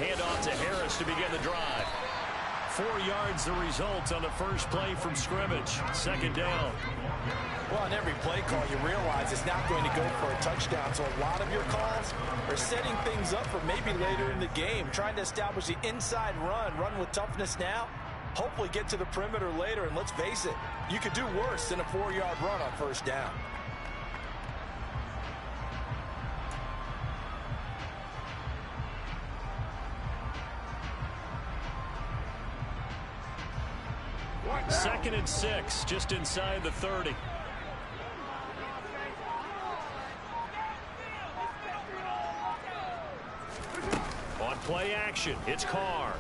Handoff to Harris to begin the drive. 4 yards the result on the first play from scrimmage. Second down. Well, in every play call, you realize it's not going to go for a touchdown. So a lot of your calls are setting things up for maybe later in the game, trying to establish the inside run with toughness now, hopefully get to the perimeter later. And let's face it, you could do worse than a 4-yard run on first down. Second and 6, just inside the 30. On play action, it's Carr.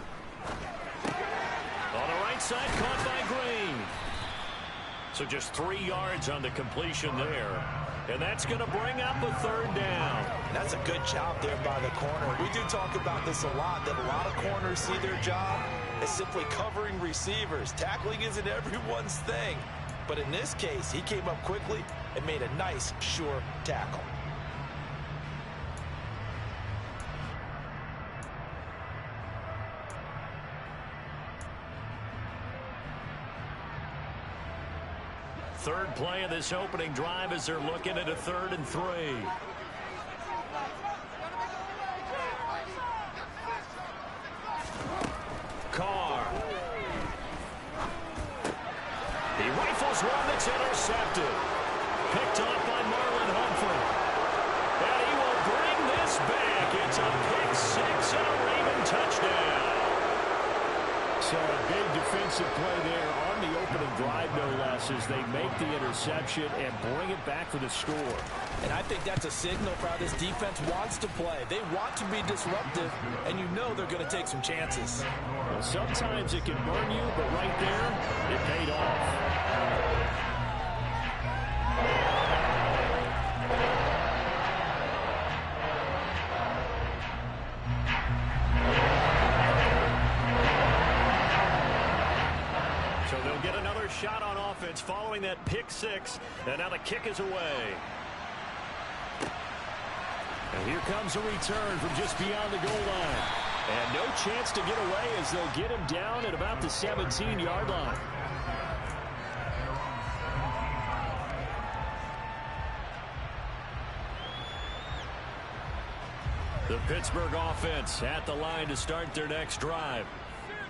On the right side, caught by Green. So just 3 yards on the completion there. And that's going to bring up a third down. That's a good job there by the corner. We do talk about this a lot, that a lot of corners see their job as simply covering receivers. Tackling isn't everyone's thing. But in this case, he came up quickly and made a nice, sure tackle. Third play of this opening drive as they're looking at a 3rd and 3. Carr. He rifles one that's intercepted. Picked off by Marlon Humphrey. And he will bring this back. It's a pick 6 and a Raven touchdown. So a big defensive play there on the opening drive, no less, as they make the interception and bring it back for the score. And I think that's a signal for how this defense wants to play. They want to be disruptive, and you know they're going to take some chances. Well, sometimes it can burn you, but right there, it paid off. Shot on offense following that pick 6, and now the kick is away. And here comes a return from just beyond the goal line. And no chance to get away as they'll get him down at about the 17-yard line. The Pittsburgh offense at the line to start their next drive.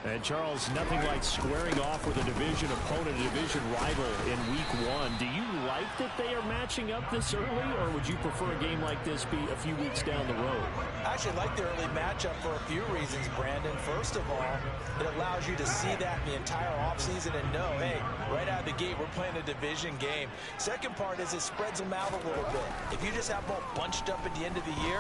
And, Charles, nothing like squaring off with a division opponent, a division rival in Week 1. Do you like that they are matching up this early, or would you prefer a game like this be a few weeks down the road? I actually like the early matchup for a few reasons, Brandon. First of all, it allows you to see that in the entire offseason and know, hey, right out of the gate, we're playing a division game. Second part is it spreads them out a little bit. If you just have them all bunched up at the end of the year,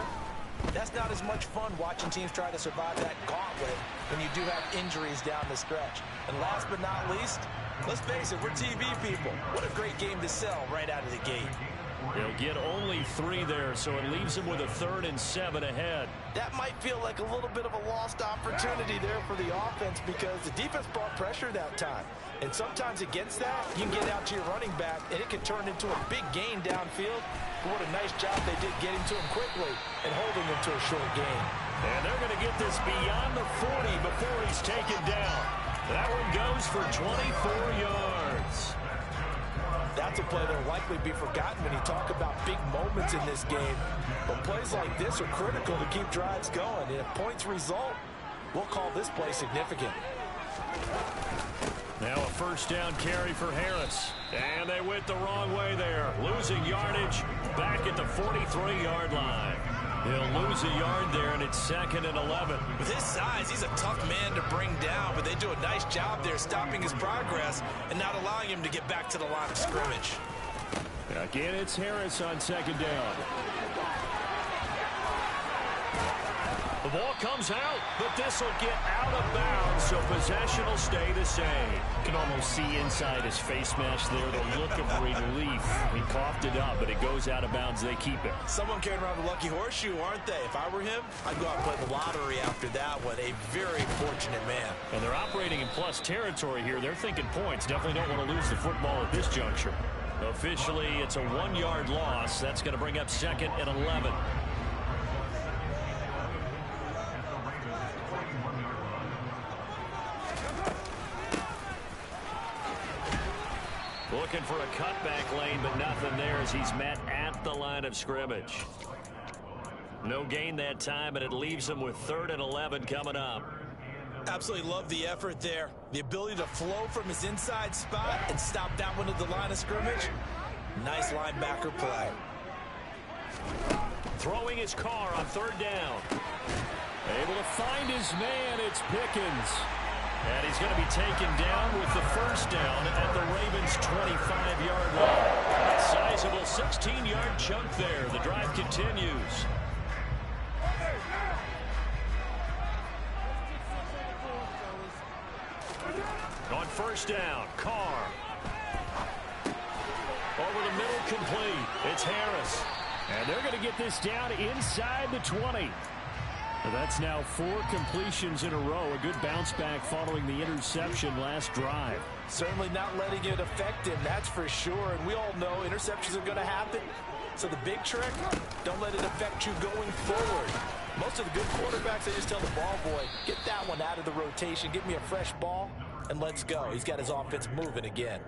that's not as much fun watching teams try to survive that gauntlet when you do have injuries down the stretch. And last but not least, let's face it, we're TV people. What a great game to sell right out of the gate. They'll get only 3 there, so it leaves them with a 3rd and 7 ahead. That might feel like a little bit of a lost opportunity there for the offense because the defense brought pressure that time. And sometimes against that, you can get out to your running back, and it can turn into a big gain downfield. But what a nice job they did getting to him quickly and holding him to a short gain. And they're going to get this beyond the 40 before he's taken down. That one goes for 24 yards. That's a play that will likely be forgotten when you talk about big moments in this game. But plays like this are critical to keep drives going. And if points result, we'll call this play significant. Now a first down carry for Harris. And they went the wrong way there. Losing yardage back at the 43-yard line. They'll lose a yard there, and it's 2nd and 11. With his size, he's a tough man to bring down, but they do a nice job there stopping his progress and not allowing him to get back to the line of scrimmage. Again, it's Harris on 2nd down. The ball comes out, but this will get out of bounds, so possession will stay the same. You can almost see inside his face mask there the look of relief. He coughed it up, but it goes out of bounds. They keep it. Someone carrying around the lucky horseshoe, aren't they? If I were him, I'd go out and play the lottery after that one. A very fortunate man. And they're operating in plus territory here. They're thinking points. Definitely don't want to lose the football at this juncture. Officially, it's a 1-yard loss. That's going to bring up 2nd and 11. looking for a cutback lane, but nothing there as he's met at the line of scrimmage. No gain that time, and it leaves him with 3rd and 11 coming up. Absolutely love the effort there. The ability to flow from his inside spot and stop that one at the line of scrimmage. Nice linebacker play. Throwing his car on 3rd down. Able to find his man. It's Pickens. And he's going to be taken down with the 1st down at the Ravens' 25-yard line. Sizable 16-yard chunk there. The drive continues. On 1st down, Carr. Over the middle, complete. It's Harris. And they're going to get this down inside the 20. That's now 4 completions in a row. A good bounce back following the interception last drive. Certainly not letting it affect him, that's for sure. And we all know interceptions are going to happen. So the big trick, don't let it affect you going forward. Most of the good quarterbacks, they just tell the ball boy, get that one out of the rotation, give me a fresh ball, and let's go. He's got his offense moving again.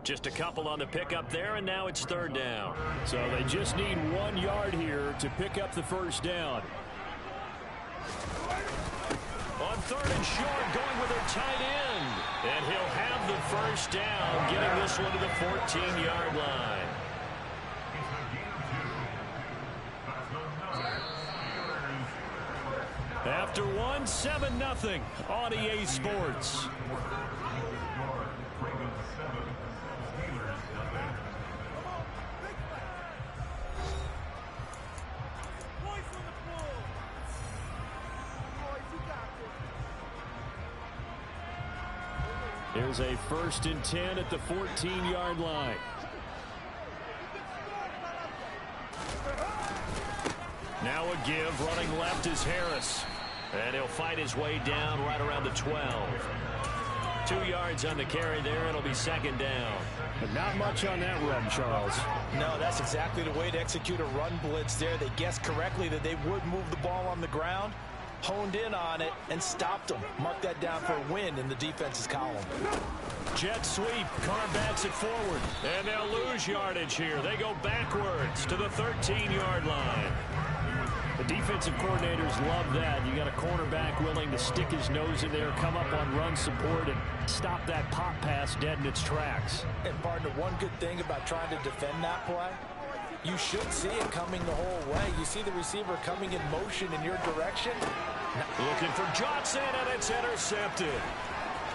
Just a couple on the pickup there, and now it's 3rd down. So they just need 1 yard here to pick up the 1st down. On 3rd and short, going with their tight end. And he'll have the 1st down, getting this one to the 14-yard line. After one, 7-0 on EA Sports. Here's a 1st and 10 at the 14-yard line. Now a give, running left is Harris. And he'll fight his way down right around the 12. 2 yards on the carry there. It'll be 2nd down. But not much on that run, Charles. No, that's exactly the way to execute a run blitz there. They guessed correctly that they would move the ball on the ground, honed in on it, and stopped them. Mark that down for a win in the defense's column. Jet sweep. Carr backs it forward. And they'll lose yardage here. They go backwards to the 13-yard line. The defensive coordinators love that. You got a cornerback willing to stick his nose in there, come up on run support, and stop that pop pass dead in its tracks. And partner, one good thing about trying to defend that play, you should see it coming the whole way. You see the receiver coming in motion in your direction. Looking for Johnson, and it's intercepted.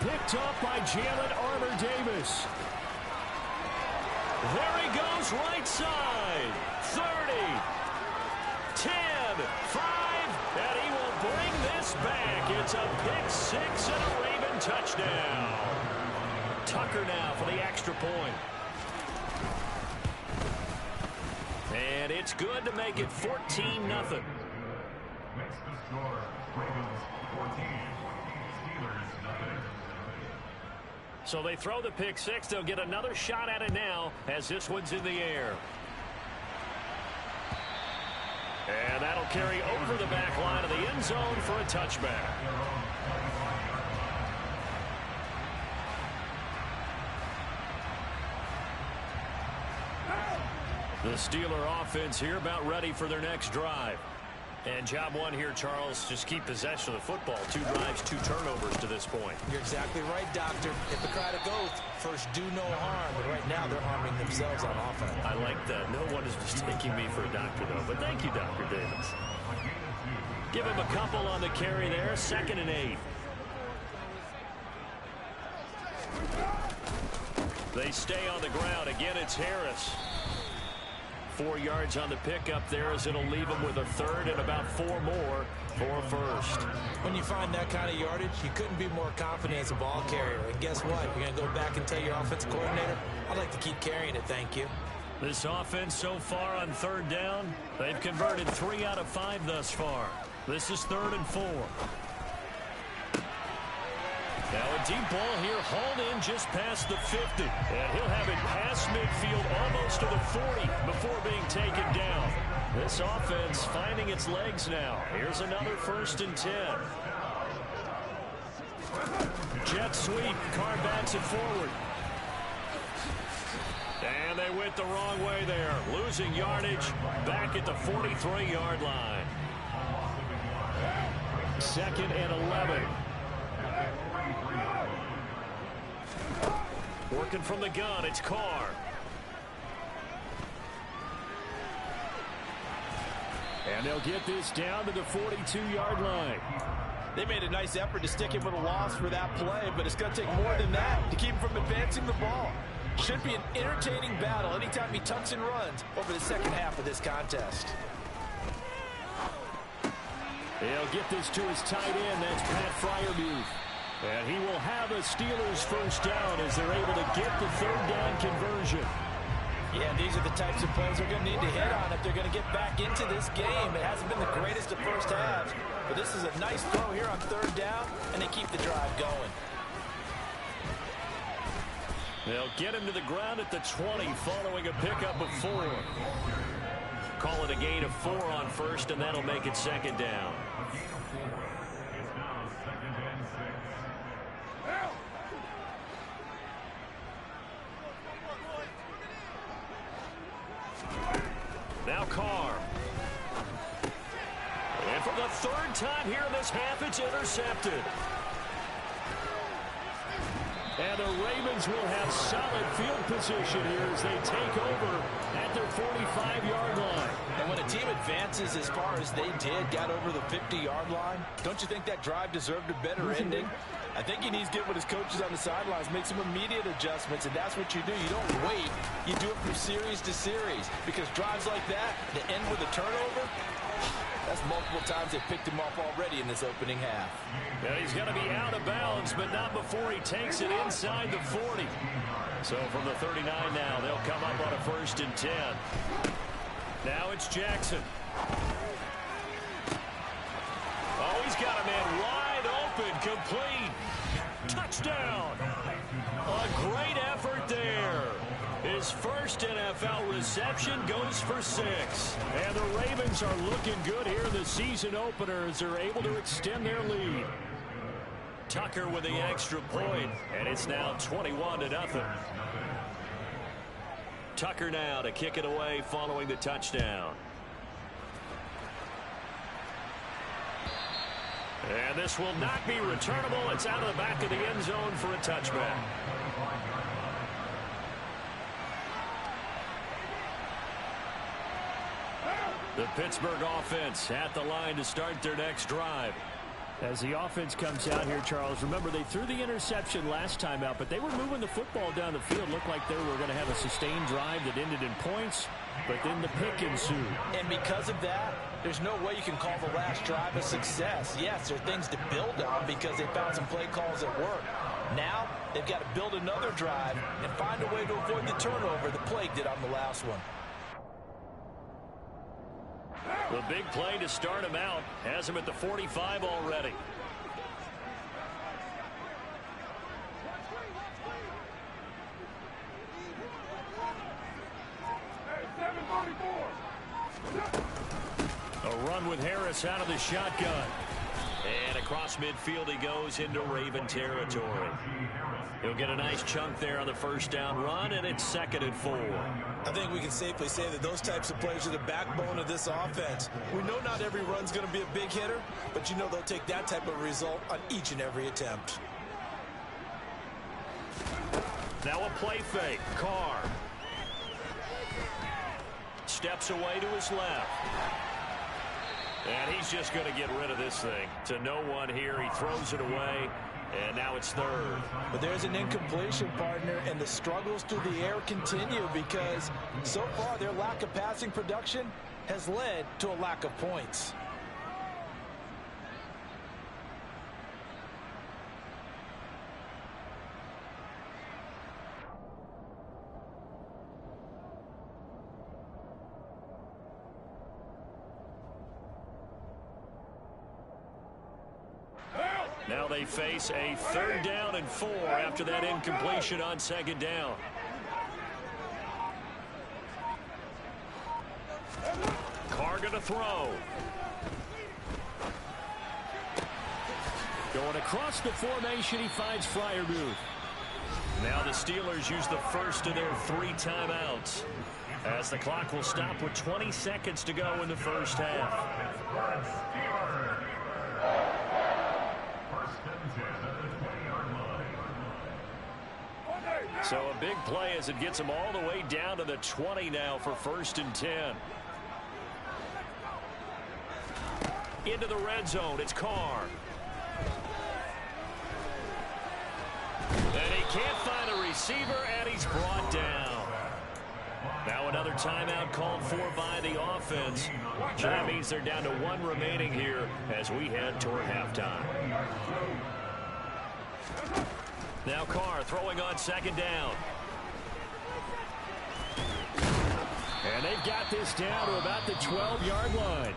Picked up by Jalen Armour-Davis. There he goes, right side. 30, 10, 5, and he will bring this back. It's a pick 6 and a Raven touchdown. Tucker now for the extra point. And it's good to make it 14-0. Next to score, Ravens 14, Steelers nothing. So they throw the pick 6. They'll get another shot at it now as this one's in the air. And that'll carry over the back line of the end zone for a touchback. The Steeler offense here about ready for their next drive. And job one here, Charles, just keep possession of the football. 2 drives, 2 turnovers to this point. You're exactly right, Doctor. Hippocratic oath, first do no harm. But right now they're harming themselves on offense. I like that. No one is mistaking me for a doctor, though. But thank you, Dr. Davis. Give him a couple on the carry there. 2nd and 8. They stay on the ground. Again, it's Harris. 4 yards on the pickup there as it'll leave him with a 3rd and about 4 more for a 1st. When you find that kind of yardage, you couldn't be more confident as a ball carrier. And guess what? You're going to go back and tell your offensive coordinator, I'd like to keep carrying it, thank you. This offense so far on 3rd down, they've converted 3 out of 5 thus far. This is 3rd and 4. Now a deep ball here, hauled in just past the 50. And he'll have it past midfield, almost to the 40 before being taken down. This offense finding its legs now. Here's another 1st and 10. Jet sweep, Carr backs it forward. And they went the wrong way there, losing yardage back at the 43-yard line. 2nd and 11. Working from the gun, it's Carr. And they'll get this down to the 42-yard line. They made a nice effort to stick him with a loss for that play, but it's going to take more than that to keep him from advancing the ball. Should be an entertaining battle anytime he tucks and runs over the second half of this contest. He'll get this to his tight end. That's Pat Freiermuth. And he will have a Steelers first down as they're able to get the 3rd down conversion. Yeah, these are the types of plays they're going to need to hit on if they're going to get back into this game. It hasn't been the greatest of first halves, but this is a nice throw here on 3rd down, and they keep the drive going. They'll get him to the ground at the 20 following a pickup of 4. Call it a gain of 4 on first, and that'll make it 2nd down. It's now 2nd and 6. Now Carr. And for the 3rd time here in this half, it's intercepted. And the Ravens will have solid field position here as they take over at their 45-yard line. And when a team advances as far as they did, got over the 50-yard line, don't you think that drive deserved a better ending? I think he needs to get with his coaches on the sidelines, make some immediate adjustments, and that's what you do. You don't wait. You do it from series to series, because drives like that, that end with a turnover, that's multiple times they picked him off already in this opening half. Yeah, he's going to be out of bounds, but not before he takes it inside the 40. So from the 39 now, they'll come up on a 1st and 10. Now it's Jackson. Oh, he's got a man wide open, complete. Touchdown. A great effort there. His first NFL reception goes for 6. And the Ravens are looking good here in the season opener as they're able to extend their lead. Tucker with the extra point, and it's now 21-0. Tucker now to kick it away following the touchdown. And this will not be returnable. It's out of the back of the end zone for a touchback. The Pittsburgh offense at the line to start their next drive. As the offense comes out here, Charles, remember they threw the interception last time out, but they were moving the football down the field. Looked like they were going to have a sustained drive that ended in points, but then the pick ensued. And because of that, there's no way you can call the last drive a success. Yes, there are things to build on because they found some play calls that work. Now, they've got to build another drive and find a way to avoid the turnover the plague did on the last one. The big play to start him out has him at the 45 already. A run with Harris out of the shotgun. And across midfield he goes into Raven territory. He'll get a nice chunk there on the 1st down run, and it's 2nd and 4. I think we can safely say that those types of plays are the backbone of this offense. We know not every run's going to be a big hitter, but you know they'll take that type of result on each and every attempt. Now a play fake. Carr steps away to his left. And he's just going to get rid of this thing to no one here. He throws it away, and now it's 3rd. But there's an incompletion, partner, and the struggles through the air continue because so far their lack of passing production has led to a lack of points. Now they face a 3rd down and 4 after that incompletion on 2nd down. Carr going to throw. Going across the formation, he finds Freiermuth. Now the Steelers use the first of their 3 timeouts, as the clock will stop with 20 seconds to go in the first half. So a big play as it gets them all the way down to the 20 now for 1st and 10. Into the red zone, it's Carr. And he can't find a receiver, and he's brought down. Now another timeout called for by the offense. That means they're down to 1 remaining here as we head toward halftime. Now Carr throwing on 2nd down. And they've got this down to about the 12-yard line.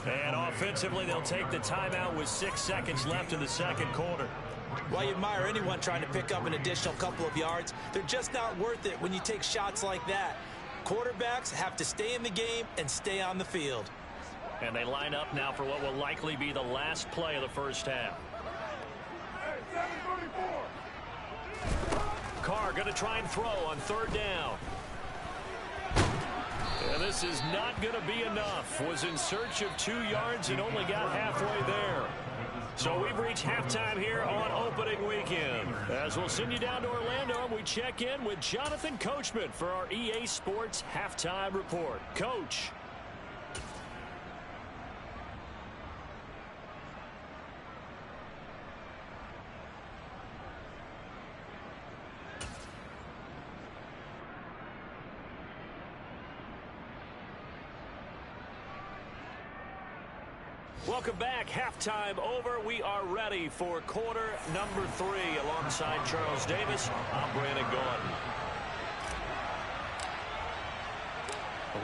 And offensively, they'll take the timeout with 6 seconds left in the 2nd quarter. Well, you admire anyone trying to pick up an additional couple of yards. They're just not worth it when you take shots like that. Quarterbacks have to stay in the game and stay on the field. And they line up now for what will likely be the last play of the first half. Carr going to try and throw on 3rd down. And this is not going to be enough. Was in search of 2 yards and only got halfway there. So we've reached halftime here on opening weekend. As we'll send you down to Orlando, and we check in with Jonathan Coachman for our EA Sports Halftime Report. Coach. Welcome back. Halftime over. We are ready for quarter number 3 alongside Charles Davis. I'm Brandon Gaudin.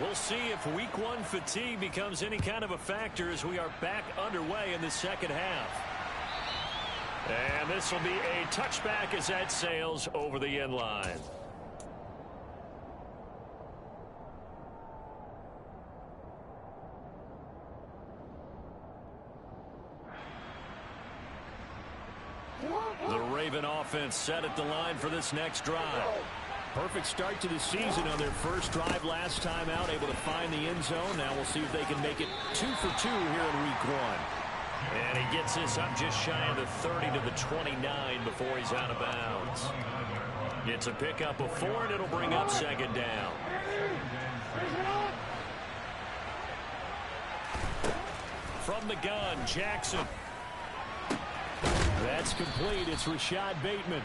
We'll see if week 1 fatigue becomes any kind of a factor as we are back underway in the second half. And this will be a touchback as that sails over the end line. The Raven offense set at the line for this next drive. Perfect start to the season on their first drive last time out, able to find the end zone. Now we'll see if they can make it 2 for 2 here in week 1. And he gets this up just shy of the 30 to the 29 before he's out of bounds. It's a pickup of 4, and it'll bring up 2nd down. From the gun, Jackson. That's complete. It's Rashad Bateman.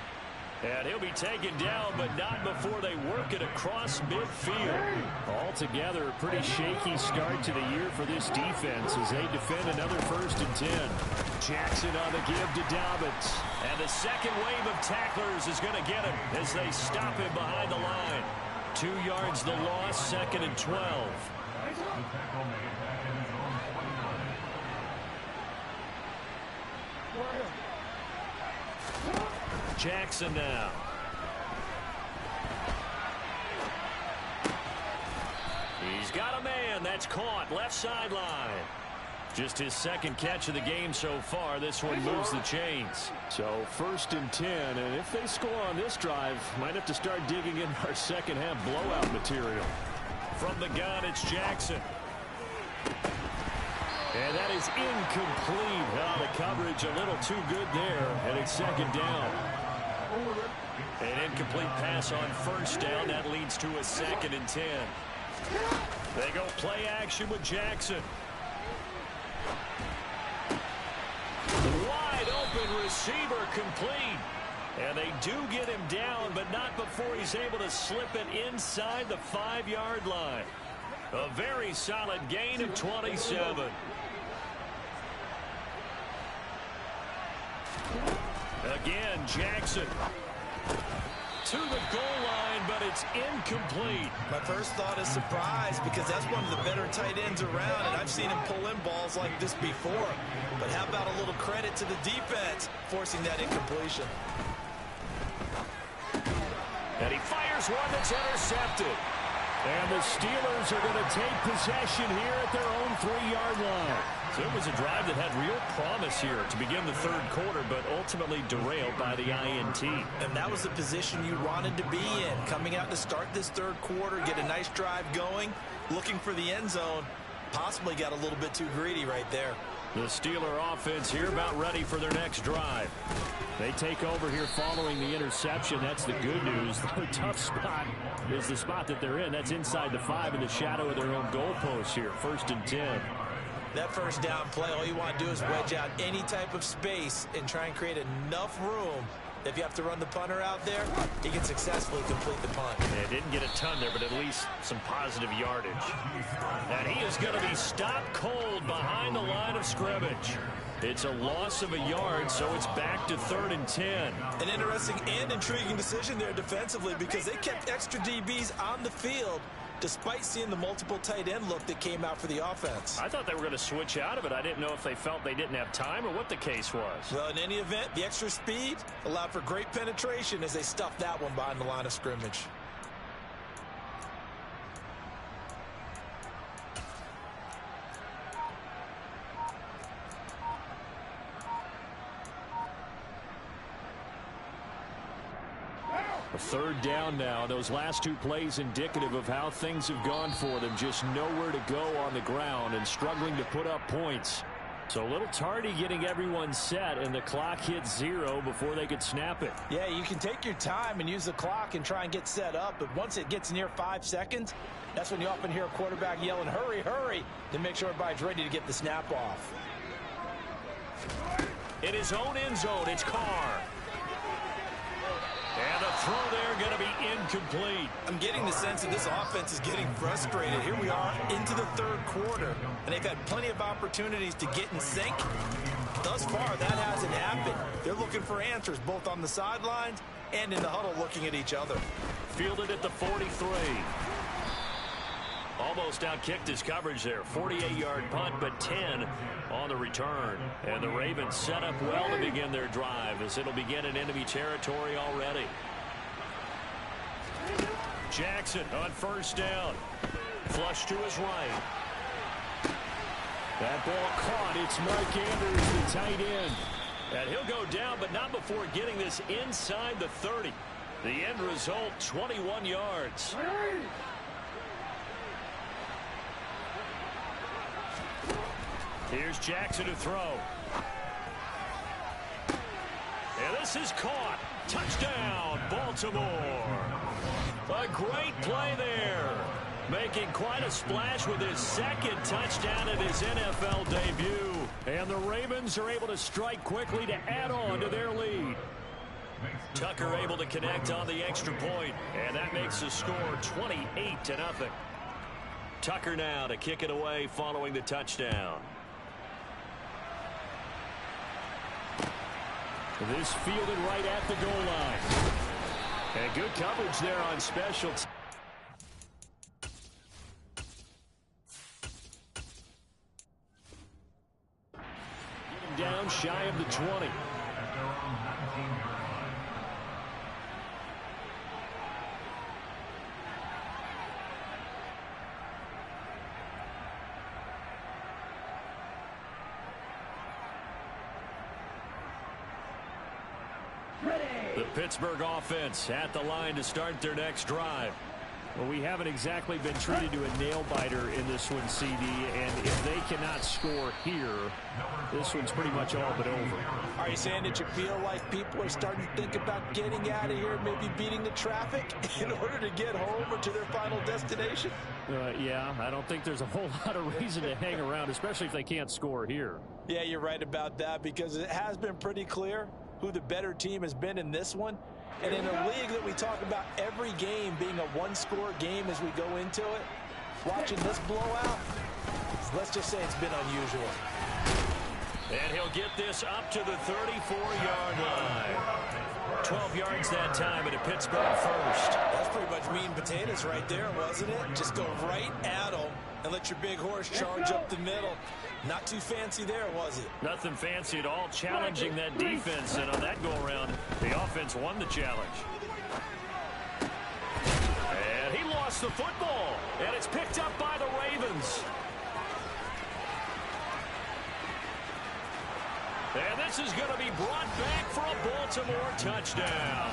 And he'll be taken down, but not before they work it across midfield. Altogether, a pretty shaky start to the year for this defense as they defend another 1st and 10. Jackson on the give to Dobbins. And the second wave of tacklers is going to get him as they stop him behind the line. 2 yards the loss, 2nd and 12. Jackson now. He's got a man. That's caught. Left sideline. Just his 2nd catch of the game so far. This one moves the chains. So 1st and 10. And if they score on this drive, might have to start digging in our second half blowout material. From the gun, it's Jackson. And that is incomplete. Oh, the coverage a little too good there. And it's 2nd down. An incomplete pass on 1st down. That leads to a 2nd and 10. They go play action with Jackson. Wide open receiver complete. And they do get him down, but not before he's able to slip it inside the 5-yard line. A very solid gain of 27. Again, Jackson to the goal line, but it's incomplete. My first thought is surprise because that's one of the better tight ends around, and I've seen him pull in balls like this before. But how about a little credit to the defense forcing that incompletion? And he fires one that's intercepted. And the Steelers are going to take possession here at their own 3-yard line. So it was a drive that had real promise here to begin the third quarter, but ultimately derailed by the INT. And that was the position you wanted to be in. Coming out to start this third quarter, get a nice drive going, looking for the end zone. Possibly got a little bit too greedy right there. The Steeler offense here about ready for their next drive. They take over here following the interception. That's the good news. The tough spot is the spot that they're in. That's inside the 5 in the shadow of their own goalpost here. 1st and 10. That first down play, all you want to do is wedge out any type of space and try and create enough room. If you have to run the punter out there, he can successfully complete the punt. Yeah, didn't get a ton there, but at least some positive yardage. And he is going to be stopped cold behind the line of scrimmage. It's a loss of a yard, so it's back to 3rd and 10. An interesting and intriguing decision there defensively because they kept extra DBs on the field despite seeing the multiple tight end look that came out for the offense. I thought they were going to switch out of it. I didn't know if they felt they didn't have time or what the case was. Well, in any event, the extra speed allowed for great penetration as they stuffed that one behind the line of scrimmage. A 3rd down now. Those last 2 plays indicative of how things have gone for them. Just nowhere to go on the ground and struggling to put up points. So a little tardy getting everyone set, and the clock hits 0 before they could snap it. Yeah, you can take your time and use the clock and try and get set up, but once it gets near 5 seconds, that's when you often hear a quarterback yelling, hurry, hurry, to make sure everybody's ready to get the snap off. In his own end zone, it's Carr. And the throw there going to be incomplete. I'm getting the sense that this offense is getting frustrated. Here we are into the 3rd quarter, and they've had plenty of opportunities to get in sync. Thus far, that hasn't happened. They're looking for answers both on the sidelines and in the huddle looking at each other. Fielded at the 43. Almost outkicked his coverage there. 48-yard punt, but 10 on the return. And the Ravens set up well to begin their drive as it'll begin in enemy territory already. Jackson on 1st down. Flush to his right. That ball caught. It's Mark Andrews, the tight end. And he'll go down, but not before getting this inside the 30. The end result, 21 yards. Here's Jackson to throw. And this is caught. Touchdown, Baltimore. A great play there. Making quite a splash with his 2nd touchdown in his NFL debut. And the Ravens are able to strike quickly to add on to their lead. Tucker able to connect on the extra point. And that makes the score 28-0. Tucker now to kick it away following the touchdown. This fielded right at the goal line. And good coverage there on special. Down shy of the 20. The Pittsburgh offense at the line to start their next drive. Well, we haven't exactly been treated to a nail-biter in this one, CD, and if they cannot score here, this one's pretty much all but over. Are you saying that you feel like people are starting to think about getting out of here, maybe beating the traffic in order to get home or to their final destination? Yeah, I don't think there's a whole lot of reason to hang around, especially if they can't score here. Yeah, you're right about that because it has been pretty clear who the better team has been in this one. And in a league that we talk about every game being a one-score game as we go into it, watching this blowout, let's just say it's been unusual. And he'll get this up to the 34-yard line. 12 yards that time at a Pittsburgh first. That's pretty much meat and potatoes right there, wasn't it? Just go right at them and let your big horse charge up the middle. Not too fancy there, was it? Nothing fancy at all, challenging that defense. And on that go-around, the offense won the challenge. And he lost the football, and it's picked up by the Ravens. And this is going to be brought back for a Baltimore touchdown.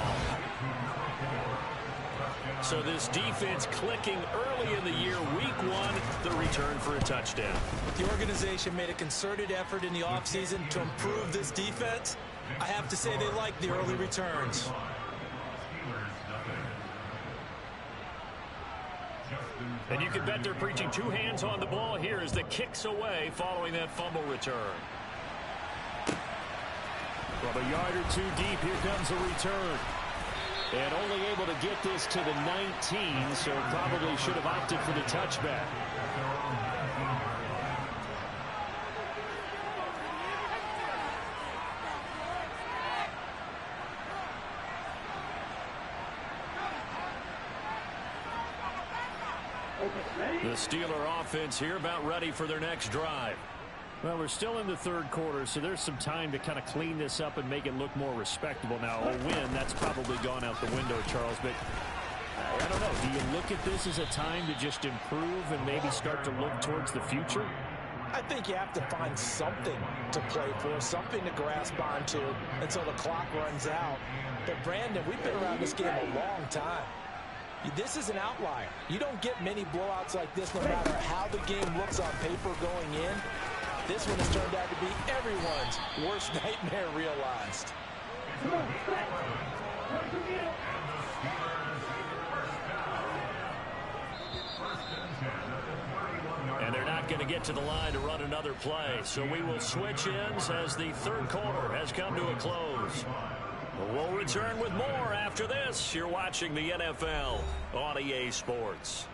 So this defense clicking early in the year, week one, the return for a touchdown. The organization made a concerted effort in the offseason to improve this defense. I have to say they like the early returns. And you can bet they're preaching two hands on the ball here as the kick's away following that fumble return. From a yard or two deep, here comes a return. And only able to get this to the 19, so probably should have opted for the touchback. The Steeler offense here about ready for their next drive. Well, we're still in the third quarter, so there's some time to kind of clean this up and make it look more respectable. Now, a win, that's probably gone out the window, Charles, but I don't know. Do you look at this as a time to just improve and maybe start to look towards the future? I think you have to find something to play for, something to grasp onto until the clock runs out. But, Brandon, we've been around this game a long time. This is an outlier. You don't get many blowouts like this no matter how the game looks on paper going in. This one has turned out to be everyone's worst nightmare realized. And they're not going to get to the line to run another play. So we will switch ends as the third quarter has come to a close. We'll return with more after this. You're watching the NFL on EA Sports.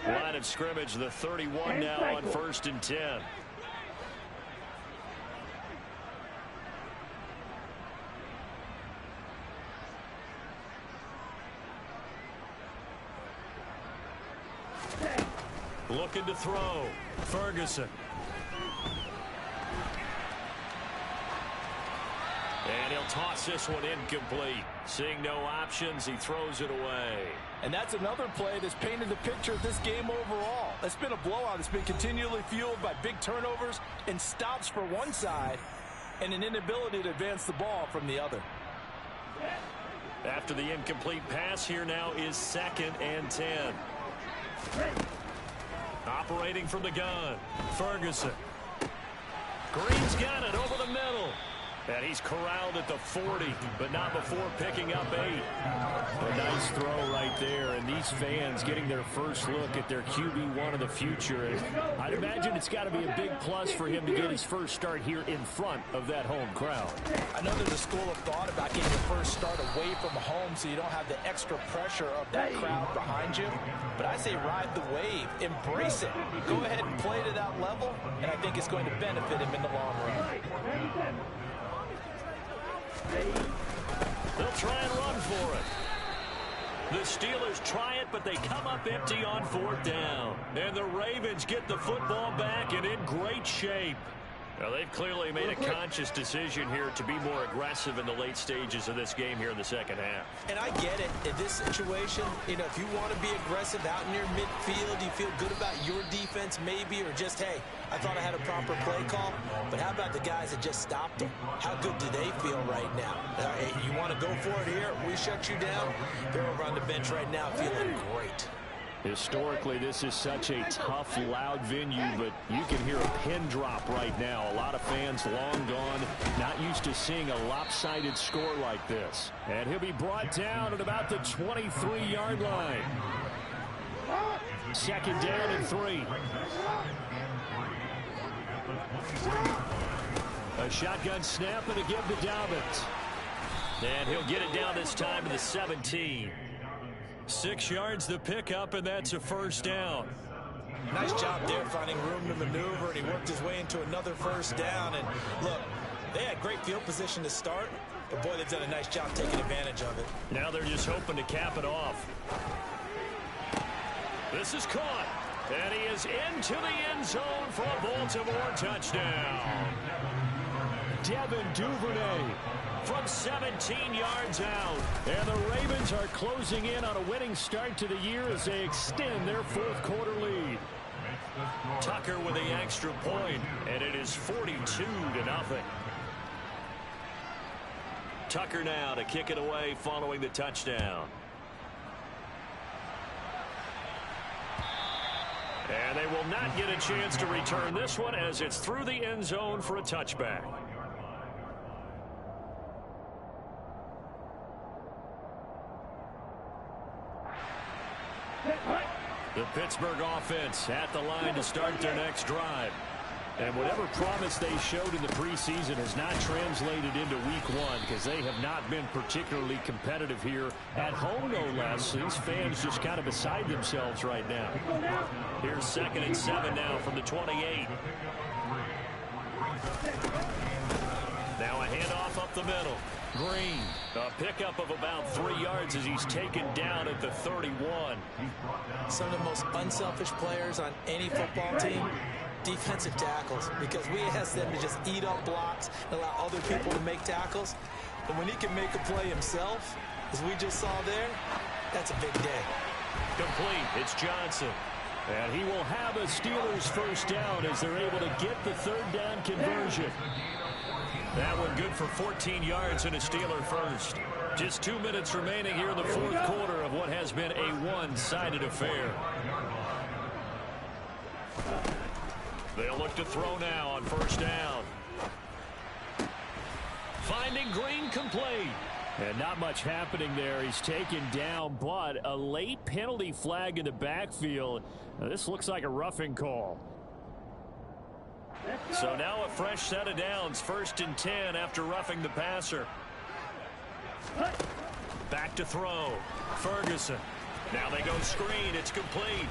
Line of scrimmage, the 31 now on 1st and 10. Looking to throw. Ferguson. And he'll toss this one incomplete. Seeing no options, he throws it away. And that's another play that's painted the picture of this game overall. It's been a blowout. It's been continually fueled by big turnovers and stops for one side and an inability to advance the ball from the other. After the incomplete pass, here now is 2nd and 10. Operating from the gun, Ferguson. Green's got it over the middle. And he's corralled at the 40, but not before picking up 8. A nice throw right there, and these fans getting their first look at their QB1 of the future. And I'd imagine it's got to be a big plus for him to get his first start here in front of that home crowd. I know there's a school of thought about getting your first start away from home so you don't have the extra pressure of that crowd behind you. But I say ride the wave, embrace it. Go ahead and play to that level, and I think it's going to benefit him in the long run. They'll try and run for it. The Steelers try it, but they come up empty on 4th down. And the Ravens get the football back and in great shape. Now, they've clearly made a conscious decision here to be more aggressive in the late stages of this game here in the second half. And I get it. In this situation, you know, if you want to be aggressive out near midfield, you feel good about your defense maybe, or just, hey, I thought I had a proper play call. But how about the guys that just stopped them? How good do they feel right now? Hey, you want to go for it here? We shut you down? They're over on the bench right now feeling great. Historically, this is such a tough, loud venue, but you can hear a pin drop right now. A lot of fans long gone, not used to seeing a lopsided score like this. And he'll be brought down at about the 23-yard line. 2nd down and 3. A shotgun snap and a give to Dobbins. And he'll get it down this time to the 17. 6 yards the pickup, and that's a 1st down. Nice job there finding room to maneuver, and he worked his way into another 1st down. And look, they had great field position to start, but boy, they've done a nice job taking advantage of it. Now they're just hoping to cap it off. This is caught. And he is into the end zone for a Baltimore touchdown. Devin Duvernay from 17 yards out. And the Ravens are closing in on a winning start to the year as they extend their fourth quarter lead. Tucker with the extra point, and it is 42-0. Tucker now to kick it away following the touchdown. And they will not get a chance to return this one as it's through the end zone for a touchback. The Pittsburgh offense at the line to start their next drive. And whatever promise they showed in the preseason has not translated into week one because they have not been particularly competitive here at home, no less. These fans just kind of beside themselves right now. Here's 2nd and 7 now from the 28. Now a handoff up the middle. Green, a pickup of about 3 yards as he's taken down at the 31. Some of the most unselfish players on any football team, defensive tackles, because we ask them to just eat up blocks and allow other people to make tackles. But when he can make a play himself, as we just saw there, that's a big day. Complete. It's Johnson. And he will have a Steelers first down as they're able to get the third down conversion. That one good for 14 yards and a Steeler first. Just 2 minutes remaining here in the fourth quarter of what has been a one-sided affair. They'll look to throw now on first down. Finding Green complete. And not much happening there. He's taken down, but a late penalty flag in the backfield. Now, this looks like a roughing call. So now a fresh set of downs. 1st and 10 after roughing the passer. Back to throw. Ferguson. Now they go screen. It's complete.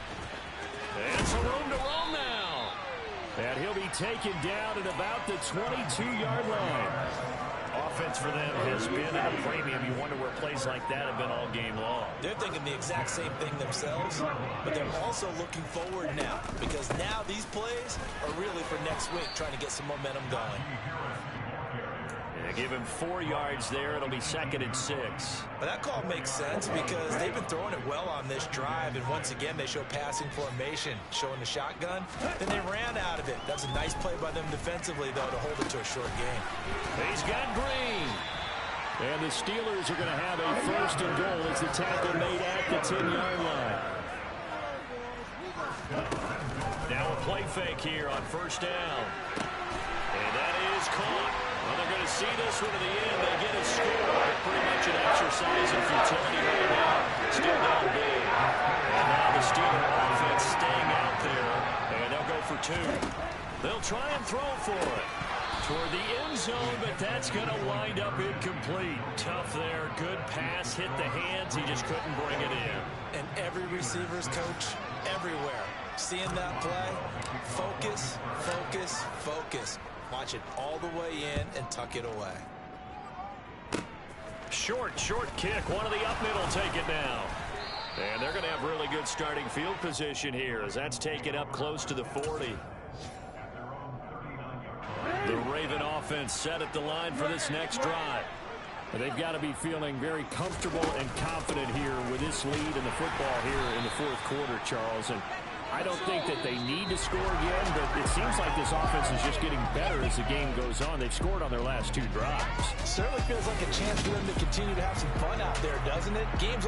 And some room to roam now. And he'll be taken down at about the 22-yard line. Offense for them has been at a premium. You wonder where plays like that have been all game long. They're thinking the exact same thing themselves, but they're also looking forward now because now these plays are really for next week, trying to get some momentum going. Yeah, give him 4 yards there. It'll be 2nd and 6. But that call makes sense because they've been throwing it well on this drive, and once again they show passing formation, showing the shotgun. Then they ran out of it. That's a nice play by them defensively, though, to hold it to a short game. He's got Green. And the Steelers are going to have a 1st and goal as the tackle made at the 10-yard line. Now a play fake here on first down. And that is caught. Well, they're going to see this one to the end. They get a score. Pretty much an exercise in futility right now. Still down big. And now the Steeler offense staying out there. And they'll go for 2. They'll try and throw for it. Toward the end zone, but that's going to wind up incomplete. Tough there. Good pass. Hit the hands. He just couldn't bring it in. And every receiver's coach everywhere. Seeing that play, focus, focus, focus. Watch it all the way in and tuck it away. Short kick. One of the up middle take it now. And they're going to have really good starting field position here as that's taken up close to the 40. The Raven offense set at the line for this next drive. They've got to be feeling very comfortable and confident here with this lead in the football here in the fourth quarter, Charles. And I don't think that they need to score again, but it seems like this offense is just getting better as the game goes on. They've scored on their last 2 drives. Certainly feels like a chance for them to continue to have some fun out there, doesn't it? Games